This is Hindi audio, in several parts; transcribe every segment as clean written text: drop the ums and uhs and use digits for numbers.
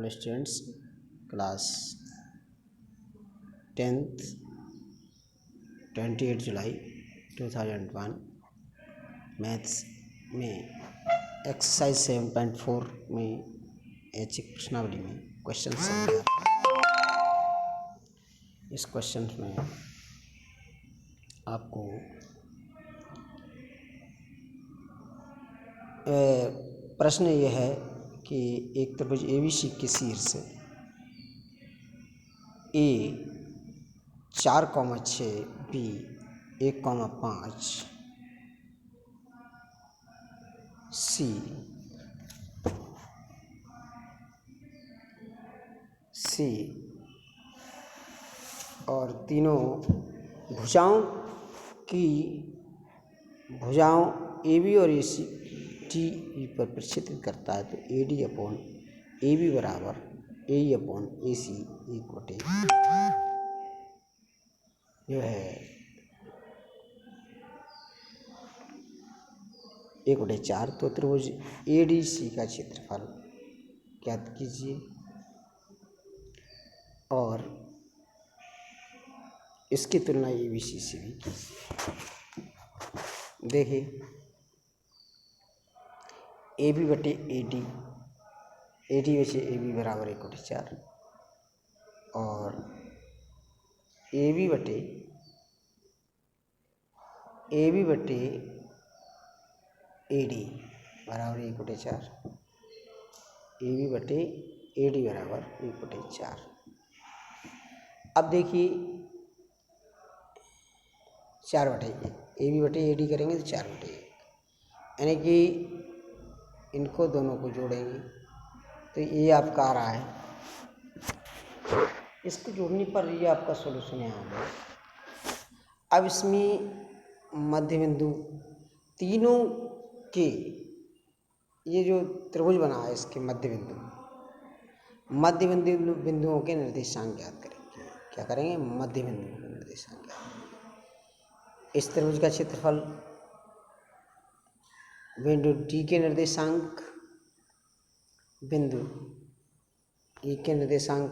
ऑल स्टूडेंट्स, क्लास 10th 28 जुलाई 2001 मैथ्स में एक्सरसाइज 7.4 में ऐच्छिक प्रश्नावली में क्वेश्चन समझा। इस क्वेश्चन में आपको प्रश्न ये है कि एक त्रिभुज ABC के शीर्ष A 4,6 B 1,5 C और तीनों भुजाओं AB और AC DE पर प्रक्षेपित करता है, तो AD/AB बराबर AE/AC इक्वल जो है 1/4। तो त्रिभुज ADC का क्षेत्रफल ज्ञात कीजिए और इसकी तुलना ABC से भी कीजिए। देखिए AB/AD AD/AB बराबर 1/4 और AB/AD बराबर 1/4 AB/AD बराबर 1/4। अब देखिए 4/1 AB/AD करेंगे तो 4/1, यानी कि इनको दोनों को जोड़ेंगे तो ये आपका आ रहा है। इसको जोड़ने पर ये आपका सॉल्यूशन यहाँ आ गया। अब इसमें मध्य बिंदु तीनों के ये जो त्रिभुज बना है इसके मध्य बिंदुओं के निर्देशांक ज्ञात करेंगे। क्या करेंगे? मध्य बिंदुओं के निर्देशांक ज्ञात। इस त्रिभुज का क्षेत्रफल बिंदु D के निर्देशांक, बिंदु E के निर्देशांक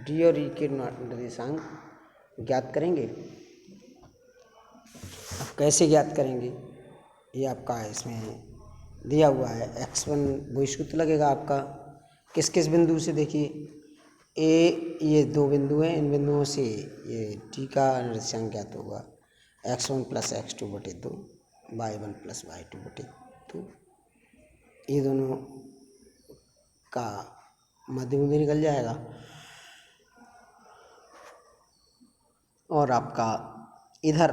D और E के निर्देशांक ज्ञात करेंगे। अब कैसे ज्ञात करेंगे? ये आपका इसमें दिया हुआ है। x1 वो सूत्र लगेगा आपका किस किस बिंदु से। देखिए ये दो बिंदु हैं, इन बिंदुओं से ये D का निर्देशांक ज्ञात होगा x1 + x2/2 y1 + y2/2। ये दोनों का मध्य बिंदु निकल जाएगा और आपका इधर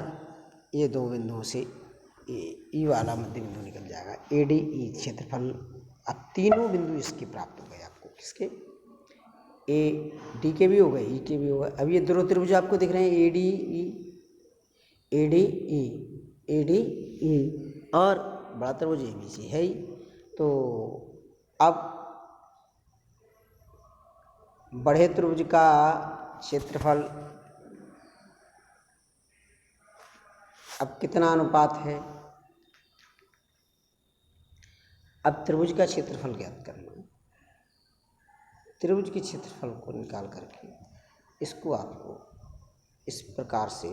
ये दो बिंदुओं से E वाला मध्य बिंदु निकल जाएगा। ADE क्षेत्रफल। अब तीनों बिंदु इसके प्राप्त हो गए आपको। किसके? AD के भी हो गए, E के भी हो गए। अब ये दोनों त्रिभुज आपको दिख रहे हैं ADE और बड़ा त्रिभुज ABC है ही। तो अब बड़े त्रिभुज का क्षेत्रफल अब कितना अनुपात है? अब त्रिभुज का क्षेत्रफल ज्ञात करना है। त्रिभुज के क्षेत्रफल को निकाल करके इसको आपको इस प्रकार से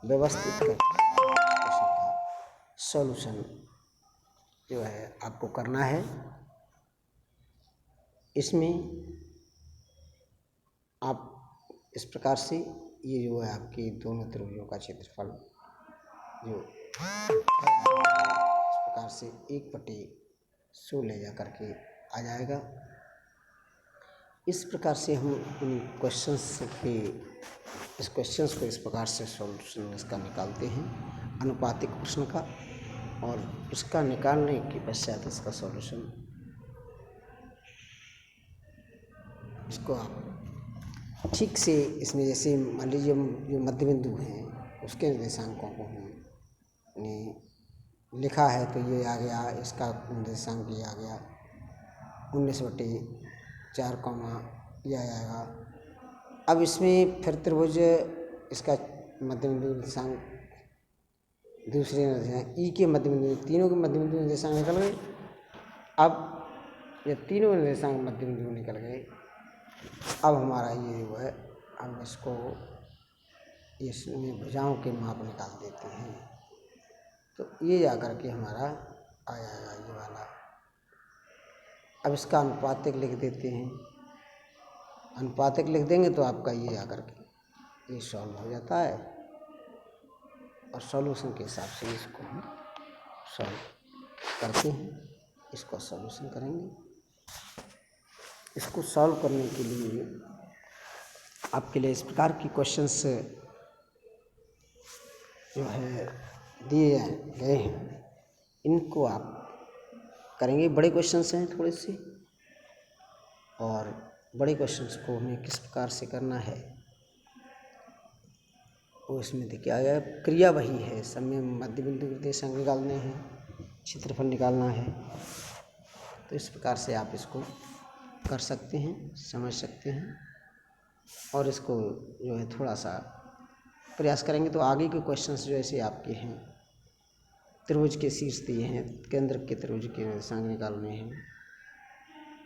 व्यवस्थित करके सॉल्यूशन जो है आपको करना है। इसमें आप इस प्रकार से ये जो है आपके दोनों त्रिभुजों का क्षेत्रफल जो इस प्रकार से 1/16 जा करके आ जाएगा। इस प्रकार से हम इन क्वेश्चंस को इस प्रकार से सॉल्यूशन इसका निकालते हैं अनुपातिक प्रश्न का, और इसका निकालने के पश्चात इसका सॉल्यूशन इसको आप ठीक से इसमें जैसे मान लीजिए जो मध्य बिंदु हैं उसके निर्देशांकों को हमने लिखा है, तो ये आ गया, इसका निर्देशांक ये आ गया 19/4, ये आ जाएगा। अब इसमें फिर त्रिभुज इसका मध्य बिंदु निर्देशांक दूसरे निर्देशांक E के मध्य बिंदु, तीनों के मध्य बिंदु निर्देशांक निकल गए। अब ये तीनों निर्देशांक मध्य बिंदु निकल गए। अब हमारा ये जो है हम इसको इसमें भुजाओं के माप निकाल देते हैं। तो ये जाकर के हमारा आ जाएगा ये वाला। अब इसका अनुपातिक लिख देते हैं। अनुपातिक लिख देंगे तो आपका ये जाकर के ये सॉल्व हो जाता है और सॉल्यूशन के हिसाब से इसको हम सॉल्व करते हैं। इसको सॉल्यूशन करेंगे। इसको सॉल्व करने के लिए आपके लिए इस प्रकार की क्वेश्चंस जो है दिए गए हैं, इनको आप करेंगे। बड़े क्वेश्चंस हैं थोड़े से, और बड़े क्वेश्चंस को हमें किस प्रकार से करना है वो इसमें दिखाया गया। क्रिया वही है, सब में मध्य बिंदु निर्देशांक निकालने हैं, क्षेत्रफल निकालना है। तो इस प्रकार से आप इसको कर सकते हैं, समझ सकते हैं, और इसको जो है थोड़ा सा प्रयास करेंगे तो आगे के क्वेश्चंस जो ऐसे आपके हैं, त्रिभुज के शीर्ष दिए हैं, केंद्र के त्रिभुज के निर्देशांक निकालने हैं।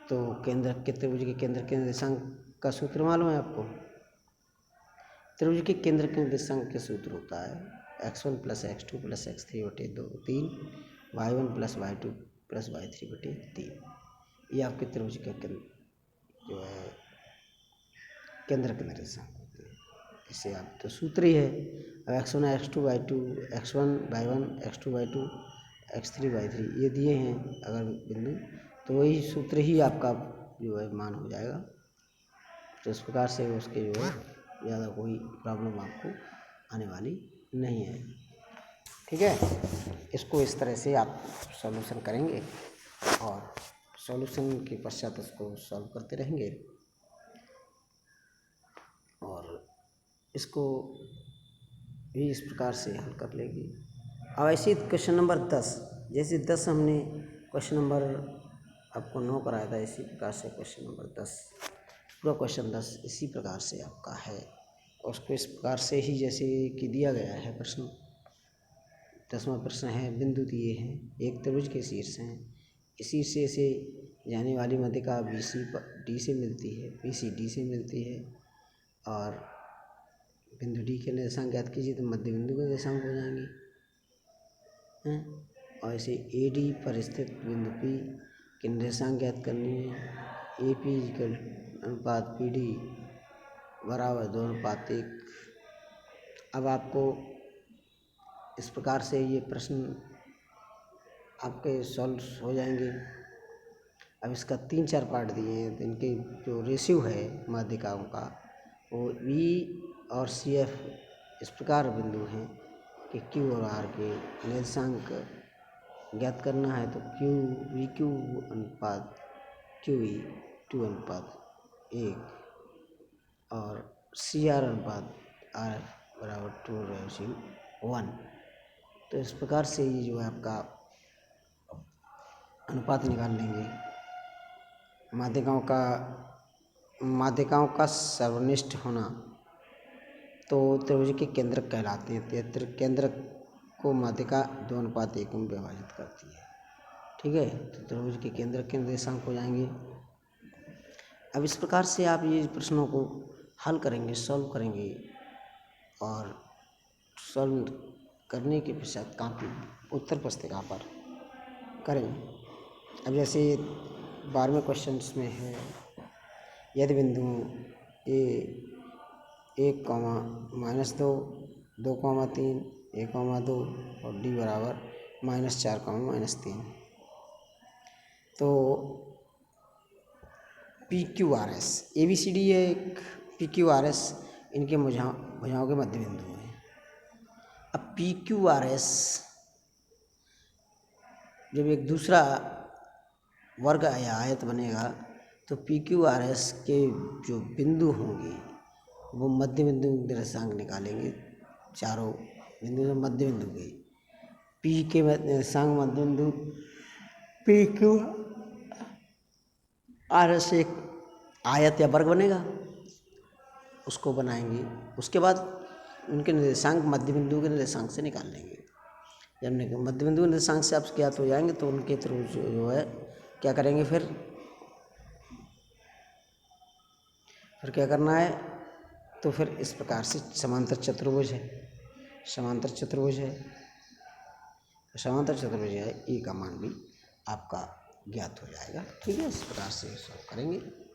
तो केंद्र के त्रिभुज के केंद्र के निर्देशांक का सूत्र मालूम है आपको? त्रिभुज के केंद्र के निर्देशांक का सूत्र होता है x1 + x2 + x3/2 3 y1 + y2 + y3/3। ये आपके त्रिभुज का जो है केंद्र के निर्देशांक होते हैं। इसे आप तो सूत्र ही है। अब x1 x2 y2 x1 y1 x2 y2 x3 y3 ये दिए हैं अगर बिंदु, तो वही सूत्र ही आपका जो है मान हो जाएगा। तो इस प्रकार से उसके जो है ज़्यादा कोई प्रॉब्लम आपको आने वाली नहीं है। ठीक है, इसको इस तरह से आप सॉल्यूशन करेंगे और सॉल्यूशन के पश्चात उसको सॉल्व करते रहेंगे और इसको भी इस प्रकार से हल कर लेंगे। अब ऐसे क्वेश्चन नंबर 10, जैसे 10 हमने क्वेश्चन नंबर आपको 9 कराया था, इसी प्रकार से क्वेश्चन नंबर 10 पूरा क्वेश्चन 10 इसी प्रकार से आपका है। और उसको इस प्रकार से ही जैसे कि दिया गया है प्रश्न। 10वां प्रश्न है, बिंदु दिए हैं, एक त्रिभुज के शीर्ष हैं, इसी से जाने वाली माध्यिका BC D से मिलती है, BC D से मिलती है, और बिंदु D के निर्देशांक ज्ञात कीजिए तो मध्य बिंदु के निर्देशांक हो जाएंगे हैं। और ऐसे AD पर स्थित बिंदु P के निर्देशांक ज्ञात करनी है। AP अनुपात PD बराबर 2:1। अब आपको इस प्रकार से ये प्रश्न आपके सॉल्व हो जाएंगे। अब इसका 3-4 पार्ट दिए हैं, तो इनके जो रेशियो है माध्यिकाओं का वो V और CF इस प्रकार बिंदु हैं कि Q और R के निर्देशांक ज्ञात करना है। तो VQ अनुपात QE 2:1 और CR अनुपात R बराबर 2:1। तो इस प्रकार से ये जो है आपका अनुपात निकाल लेंगे। माध्यिकाओं का सर्वनिष्ठ होना तो त्रिभुज के केंद्रक कहलाते हैं। केंद्रक को माध्यिका 2:1 में विभाजित करती है। ठीक है, तो त्रिभुज के केंद्रक के निर्देशांक हो जाएंगे। अब इस प्रकार से आप ये प्रश्नों को हल करेंगे, सॉल्व करेंगे, और सॉल्व करने के पश्चात कापी उत्तर पुस्तिका पर करेंगे। अब जैसे 12वें क्वेश्चन में है, यदि बिंदु A 1, -2, 2, 3, 1, 2 और D बराबर -4, -3, तो PQRS ABCD है एक, PQRS इनके भुजाओं के मध्य बिंदु हैं। अब PQRS जब एक दूसरा वर्ग या आयत बनेगा तो PQRS के जो बिंदु होंगे वो मध्य बिंदु निर्देशांक निकालेंगे। चारों बिंदु में मध्य बिंदु के P के निर्देशांक मध्य बिंदु PQRS एक आयत या वर्ग बनेगा, उसको बनाएंगे। उसके बाद उनके निर्देशांक मध्य बिंदु के निर्देशांक से निकाल लेंगे। जब मध्य बिंदु निर्देशांक से आप ज्ञात हो जाएंगे तो उनके थ्रू जो है क्या करेंगे, फिर फिर क्या करना है, तो फिर इस प्रकार से समांतर चतुर्भुज है, समांतर चतुर्भुज है, समांतर चतुर्भुज है, ए का मान भी आपका ज्ञात हो जाएगा। ठीक है, इस प्रकार से सॉल्व करेंगे।